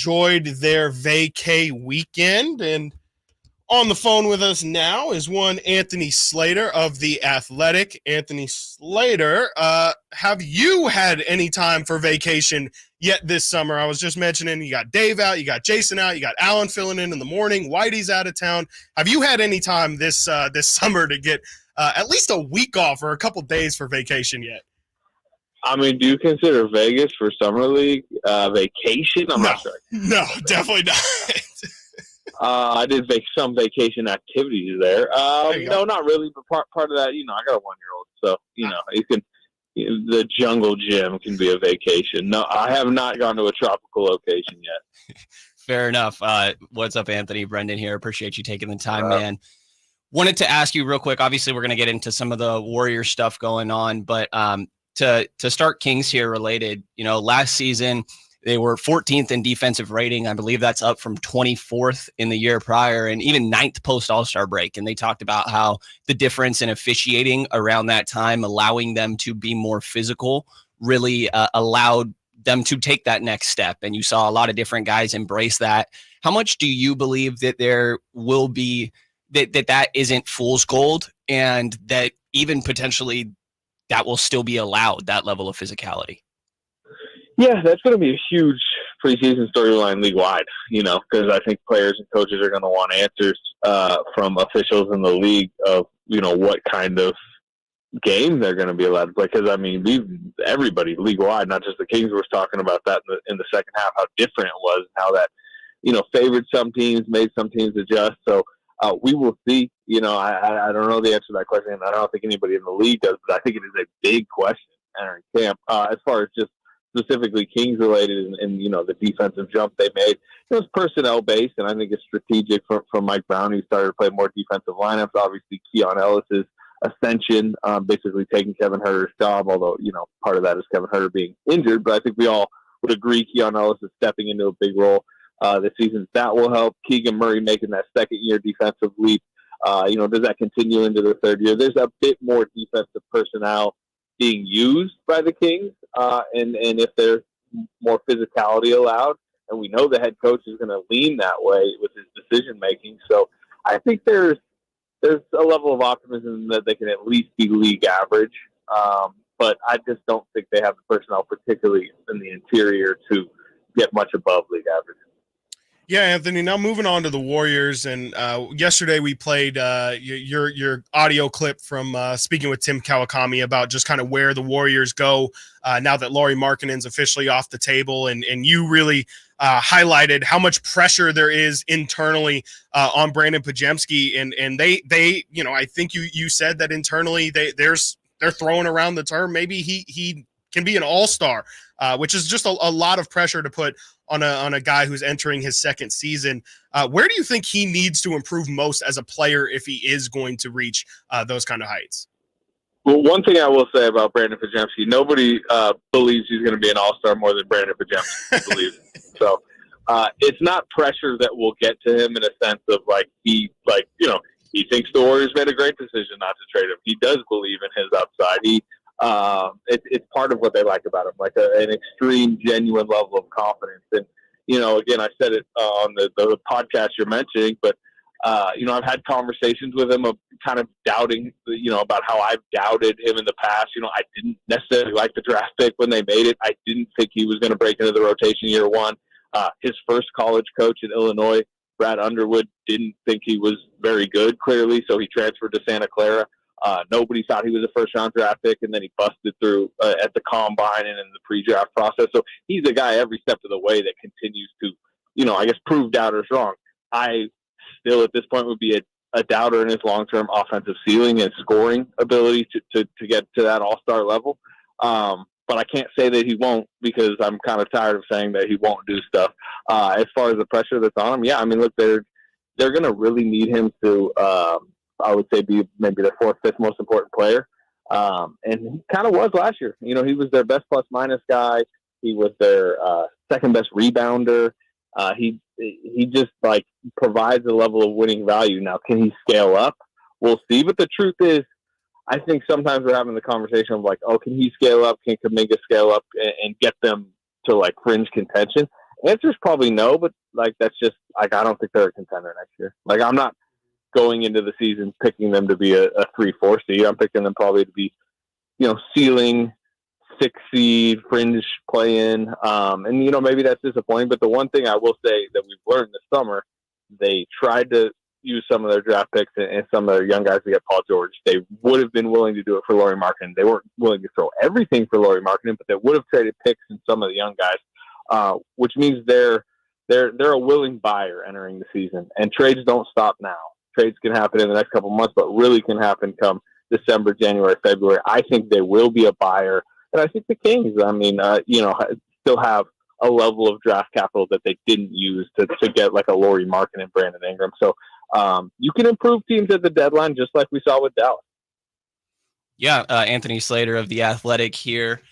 enjoyed their vacay weekend. And on the phone with us now is one Anthony Slater of The Athletic. Anthony Slater, have you had any time for vacation yet this summer? I was just mentioning you got Dave out, you got Jason out, you got Alan filling in the morning, Whitey's out of town. Have you had any time this summer to get at least a week off or a couple days for vacation yet? I mean, do you consider Vegas for Summer League vacation? I'm not sure. No, definitely not. I did some vacation activities there. No, not really. But part of that, I got a 1-year-old, so the jungle gym can be a vacation. No, I have not gone to a tropical location yet. Fair enough. What's up, Anthony? Brendan here. Appreciate you taking the time, man. Wanted to ask you real quick. Obviously, we're going to get into some of the Warriors stuff going on, but to start Kings here related, last season they were 14th in defensive rating. I believe that's up from 24th in the year prior and even 9th post All-Star break. And they talked about how the difference in officiating around that time, allowing them to be more physical, really allowed them to take that next step. And you saw a lot of different guys embrace that. How much do you believe that there will be that isn't fool's gold and that even potentially that will still be allowed, that level of physicality? Yeah, that's going to be a huge preseason storyline league-wide, because I think players and coaches are going to want answers from officials in the league of, what kind of game they're going to be allowed to play. Because, everybody league-wide, not just the Kings, was talking about that in the second half, how different it was, how that, favored some teams, made some teams adjust. So we will see. I don't know the answer to that question, and I don't think anybody in the league does, but I think it is a big question entering camp as far as just specifically Kings related and the defensive jump they made. It was personnel based, and I think it's strategic from Mike Brown, who started to play more defensive lineups. Obviously, Keon Ellis's ascension, basically taking Kevin Huerter's job, although, part of that is Kevin Huerter being injured, but I think we all would agree Keon Ellis is stepping into a big role this season. That will help. Keegan Murray making that second year defensive leap. Does that continue into the third year? There's a bit more defensive personnel being used by the Kings, and if there's more physicality allowed, and we know the head coach is going to lean that way with his decision making. So I think there's a level of optimism that they can at least be league average, but I just don't think they have the personnel, particularly in the interior, to get much above league average. Yeah, Anthony, now moving on to the Warriors, and yesterday we played your audio clip from speaking with Tim Kawakami about just kind of where the Warriors go now that Lauri Markkanen's officially off the table, and you really highlighted how much pressure there is internally on Brandon Podziemski, and they I think you said that internally they're throwing around the term maybe he can be an all-star, which is just a lot of pressure to put on a guy who's entering his second season. Where do you think he needs to improve most as a player if he is going to reach those kind of heights? Well, one thing I will say about Brandon Podziemski, nobody believes he's going to be an all-star more than Brandon Podziemski believes. So it's not pressure that will get to him in a sense of he thinks the Warriors made a great decision not to trade him. He does believe in his upside. It's part of what they like about him, an extreme, genuine level of confidence. And, again, I said it on the podcast you're mentioning, but, I've had conversations with him of kind of doubting, about how I've doubted him in the past. I didn't necessarily like the draft pick when they made it. I didn't think he was going to break into the rotation year one. His first college coach in Illinois, Brad Underwood, didn't think he was very good, clearly, so he transferred to Santa Clara. Nobody thought he was a first-round draft pick, and then he busted through at the combine and in the pre-draft process. So he's a guy every step of the way that continues to, prove doubters wrong. I still, at this point, would be a doubter in his long-term offensive ceiling and scoring ability to get to that all-star level. But I can't say that he won't, because I'm kind of tired of saying that he won't do stuff. As far as the pressure that's on him, look, they're going to really need him to I would say be maybe their fourth, fifth most important player. And he kind of was last year. He was their best plus minus guy. He was their second best rebounder. He just provides a level of winning value. Now, can he scale up? We'll see. But the truth is, I think sometimes we're having the conversation of can he scale up? Can Kuminga scale up and get them to fringe contention? The answer is probably no, but like that's just like I don't think they're a contender next year. Like I'm not going into the season picking them to be a 3-4 seed. I'm picking them probably to be, ceiling 6 seed, fringe play-in. And maybe that's disappointing. But the one thing I will say that we've learned this summer, they tried to use some of their draft picks and some of their young guys to get Paul George. They would have been willing to do it for Lauri Markkanen. They weren't willing to throw everything for Lauri Markkanen, but they would have traded picks and some of the young guys, which means they're a willing buyer entering the season. And trades don't stop now. Trades can happen in the next couple of months, but really can happen come December, January, February. I think they will be a buyer. And I think the Kings, still have a level of draft capital that they didn't use to get like a Lauri Markkanen and Brandon Ingram. So you can improve teams at the deadline, just like we saw with Dallas. Yeah, Anthony Slater of The Athletic here.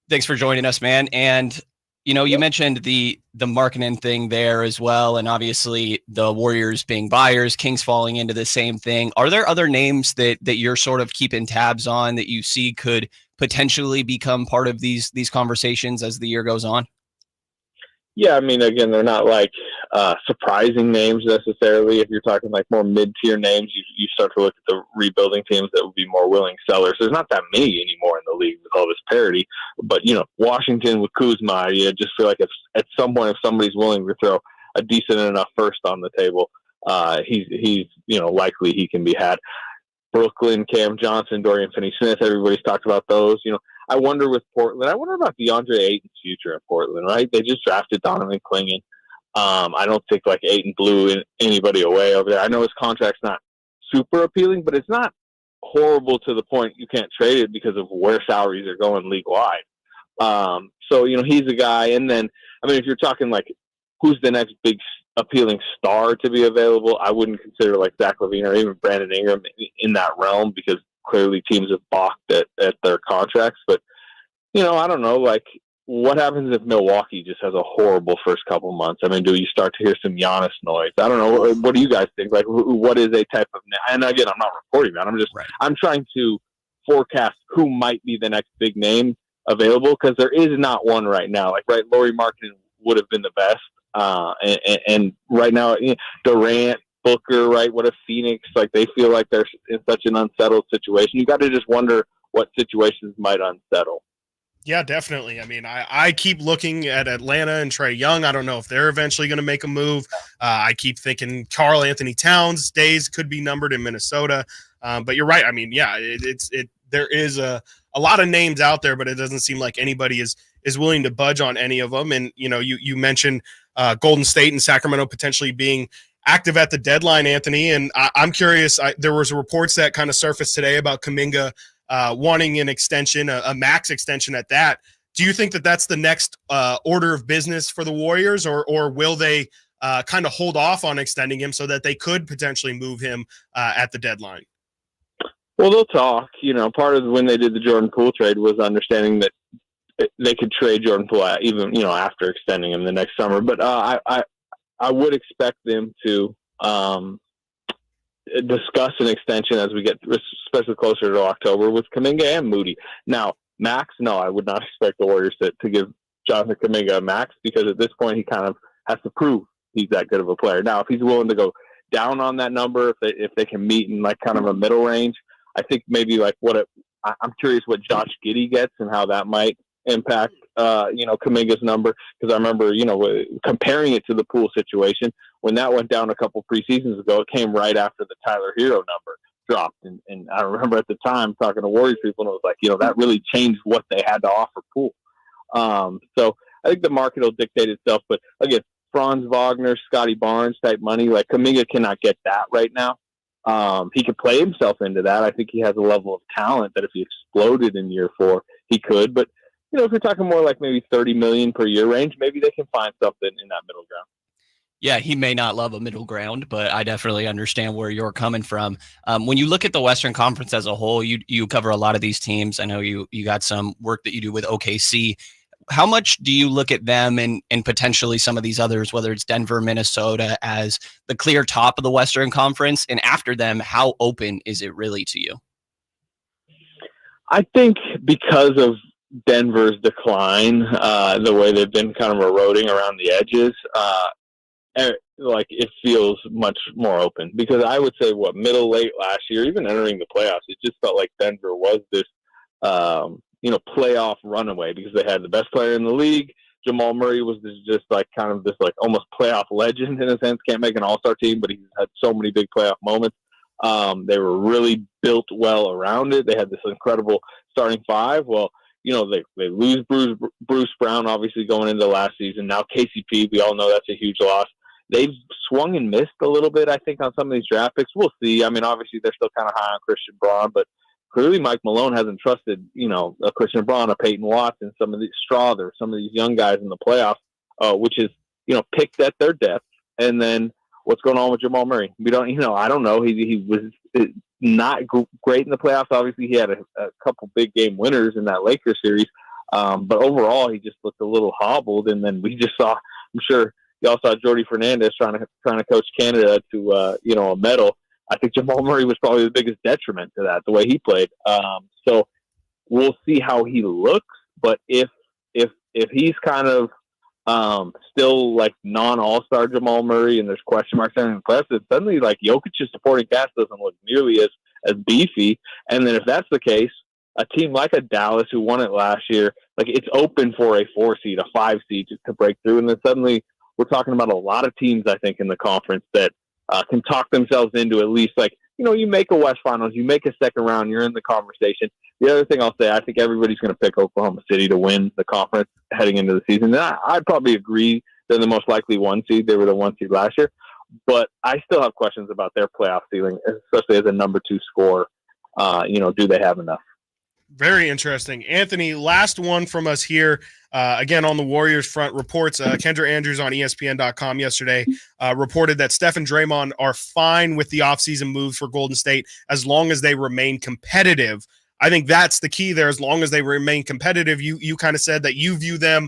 Thanks for joining us, man. And you mentioned the Markkanen thing there as well, and obviously the Warriors being buyers, Kings falling into the same thing. Are there other names that you're sort of keeping tabs on that you see could potentially become part of these conversations as the year goes on? Yeah, I mean, again, they're not like surprising names necessarily. If you're talking like more mid-tier names, you start to look at the rebuilding teams that would be more willing sellers. There's not that many anymore in the league with all this parity. But, Washington with Kuzma, just feel like if, at some point if somebody's willing to throw a decent enough first on the table, he's likely he can be had. Brooklyn, Cam Johnson, Dorian Finney-Smith, everybody's talked about those. I wonder with Portland, I wonder about DeAndre Ayton's future in Portland, right? They just drafted Donovan Clingan. I don't think like Ayton blew anybody away over there. I know his contract's not super appealing, but it's not horrible to the point you can't trade it because of where salaries are going league-wide. So, he's a guy. And then, if you're talking like who's the next big appealing star to be available, I wouldn't consider like Zach LaVine or even Brandon Ingram in that realm because clearly teams have balked at their contracts. But, I don't know, like what happens if Milwaukee just has a horrible first couple months? Do you start to hear some Giannis noise? I don't know. What do you guys think? Like, what is a type of – and again, I'm not reporting that. I'm trying to forecast who might be the next big name available because there is not one right now. Like, right, Lauri Markkanen would have been the best. And right now, Durant, Booker, right? What if Phoenix, like they feel like they're in such an unsettled situation? You got to just wonder what situations might unsettle. Yeah, definitely. I keep looking at Atlanta and Trae Young. I don't know if they're eventually going to make a move. I keep thinking Karl Anthony Towns' days could be numbered in Minnesota. But you're right. There is a lot of names out there, but it doesn't seem like anybody is willing to budge on any of them. And, you mentioned Golden State and Sacramento potentially being active at the deadline, Anthony. And I'm curious, there was reports that kind of surfaced today about Kuminga wanting an extension, a max extension at that. Do you think that that's the next order of business for the Warriors, or will they kind of hold off on extending him so that they could potentially move him at the deadline? Well, they'll talk. Part of when they did the Jordan Poole trade was understanding that they could trade Jordan Poole even, after extending him the next summer. But I would expect them to discuss an extension as we get, especially closer to October, with Kuminga and Moody. Now, max, no, I would not expect the Warriors to give Jonathan Kuminga a max because at this point he kind of has to prove he's that good of a player. Now, if he's willing to go down on that number, if they can meet in like kind of a middle range, I think maybe like I'm curious what Josh Giddey gets and how that might impact, Kuminga's number. Because I remember, comparing it to the Poole situation, when that went down a couple preseasons ago, it came right after the Tyler Hero number dropped. And I remember at the time talking to Warriors people, and it was like, that really changed what they had to offer Poole. So I think the market will dictate itself. But again, Franz Wagner, Scotty Barnes type money, like Kuminga cannot get that right now. He could play himself into that. I think he has a level of talent that if he exploded in year 4, he could. But, if you're talking more like maybe $30 million per year range, maybe they can find something in that middle ground. Yeah, he may not love a middle ground, but I definitely understand where you're coming from. When you look at the Western Conference as a whole, you cover a lot of these teams. I know you got some work that you do with OKC. How much do you look at them and potentially some of these others, whether it's Denver, Minnesota, as the clear top of the Western Conference? And after them, how open is it really to you? I think because of Denver's decline, the way they've been kind of eroding around the edges, like it feels much more open, because I would say late last year, even entering the playoffs, it just felt like Denver was this, playoff runaway, because they had the best player in the league. Jamal Murray was just like kind of this like almost playoff legend in a sense. Can't make an all-star team, but he's had so many big playoff moments. They were really built well around it. They had this incredible starting five. Well, they lose Bruce Brown, obviously, going into last season. Now KCP, we all know that's a huge loss. They've swung and missed a little bit, I think, on some of these draft picks. We'll see. I mean, obviously, they're still kind of high on Christian Braun, but clearly Mike Malone hasn't trusted, a Christian Braun, a Peyton Watson, some of these Strother, some of these young guys in the playoffs, which is, picked at their depth. And then what's going on with Jamal Murray? We don't, I don't know. He was not great in the playoffs. Obviously, he had a couple big game winners in that Lakers series. But overall, he just looked a little hobbled. And then we just saw, I'm sure y'all saw Jordy Fernandez trying to coach Canada to, a medal. I think Jamal Murray was probably the biggest detriment to that, the way he played. So we'll see how he looks. But if he's kind of still like non-all-star Jamal Murray, and there's question marks in the playoffs, then suddenly like Jokic's supporting cast doesn't look nearly as beefy. And then if that's the case, a team like a Dallas who won it last year, like it's open for a 4 seed, a 5 seed to break through. And then suddenly we're talking about a lot of teams, I think, in the conference that can talk themselves into at least like, you make a West Finals, you make a second round, you're in the conversation. The other thing I'll say, I think everybody's going to pick Oklahoma City to win the conference heading into the season. And I'd probably agree they're the most likely 1 seed. They were the 1 seed last year. But I still have questions about their playoff ceiling, especially as a number 2 scorer. Do they have enough? Very interesting. Anthony, last one from us here. Again, on the Warriors front, reports Kendra Andrews on ESPN.com yesterday reported that Steph and Draymond are fine with the offseason moves for Golden State as long as they remain competitive. I think that's the key there. As long as they remain competitive, you kind of said that you view them,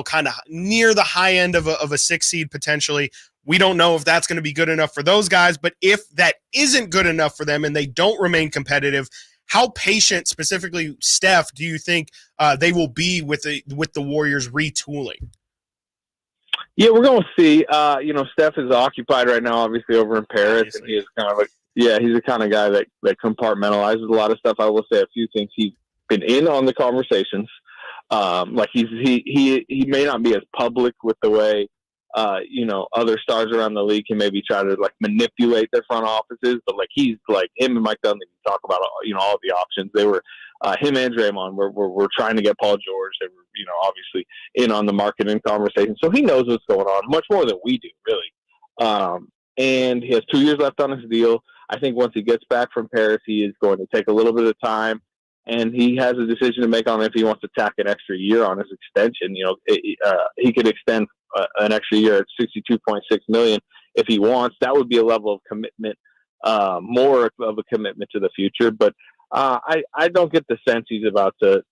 kind of near the high end of a 6 seed potentially. We don't know if that's going to be good enough for those guys, but if that isn't good enough for them and they don't remain competitive, how patient, specifically Steph, do you think they will be with the Warriors retooling? Yeah, we're going to see. Steph is occupied right now, obviously, over in Paris, obviously. And he is kind of he's the kind of guy that compartmentalizes a lot of stuff. I will say a few things. He's been in on the conversations. Like he may not be as public with the way other stars around the league can maybe try to like manipulate their front offices, but like he's like him and Mike Dunleavy talk about all the options. They were him and Draymond were trying to get Paul George. They were obviously in on the marketing conversation, so he knows what's going on much more than we do, really. And he has 2 years left on his deal. I think once he gets back from Paris, he is going to take a little bit of time, and he has a decision to make on if he wants to tack an extra year on his extension. He could extend an extra year at $62.6 million if he wants. That would be a level of commitment, more of a commitment to the future. But I don't get the sense he's about to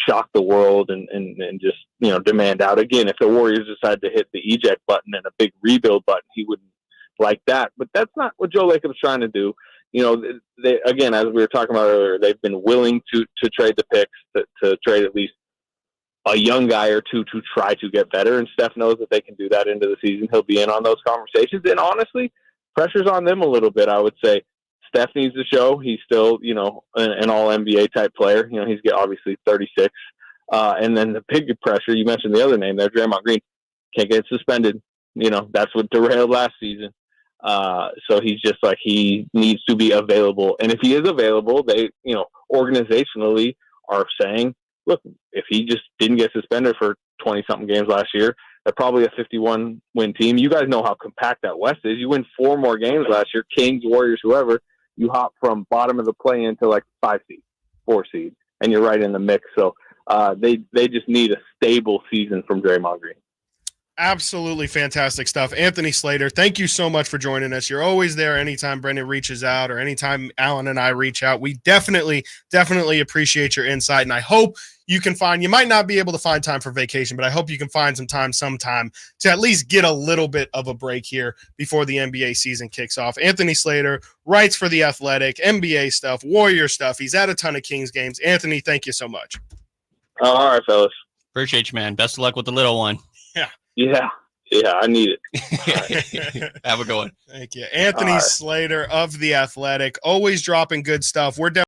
shock the world and just demand out again. If the Warriors decide to hit the eject button and a big rebuild button, he wouldn't like that. But that's not what Joe Lacob's trying to do. They, again, as we were talking about earlier, they've been willing to trade the picks, to trade at least a young guy or two to try to get better. And Steph knows that they can do that into the season. He'll be in on those conversations. And honestly, pressure's on them a little bit, I would say. Steph needs to show he's still, an all-NBA type player. He's obviously 36. And then the big pressure, you mentioned the other name there, Draymond Green, can't get suspended. That's what derailed last season. So he's just like, he needs to be available. And if he is available, they, organizationally are saying, look, if he just didn't get suspended for 20-something games last year, they're probably a 51-win team. You guys know how compact that West is. You win 4 more games last year, Kings, Warriors, whoever, you hop from bottom of the play-in to like 5 seed, 4 seed, and you're right in the mix. So they just need a stable season from Draymond Green. Absolutely fantastic stuff. Anthony Slater, thank you so much for joining us. You're always there anytime Brendan reaches out or anytime Alan and I reach out. We definitely appreciate your insight, and I hope you might not be able to find time for vacation, but I hope you can find sometime to at least get a little bit of a break here before the NBA season kicks off. Anthony Slater writes for The Athletic, NBA stuff, Warrior stuff. He's at a ton of Kings games. Anthony, thank you so much. All right, fellas. Appreciate you, man. Best of luck with the little one. Yeah, I need it. Have a good one. Thank you. Anthony Slater of The Athletic, always dropping good stuff. We're down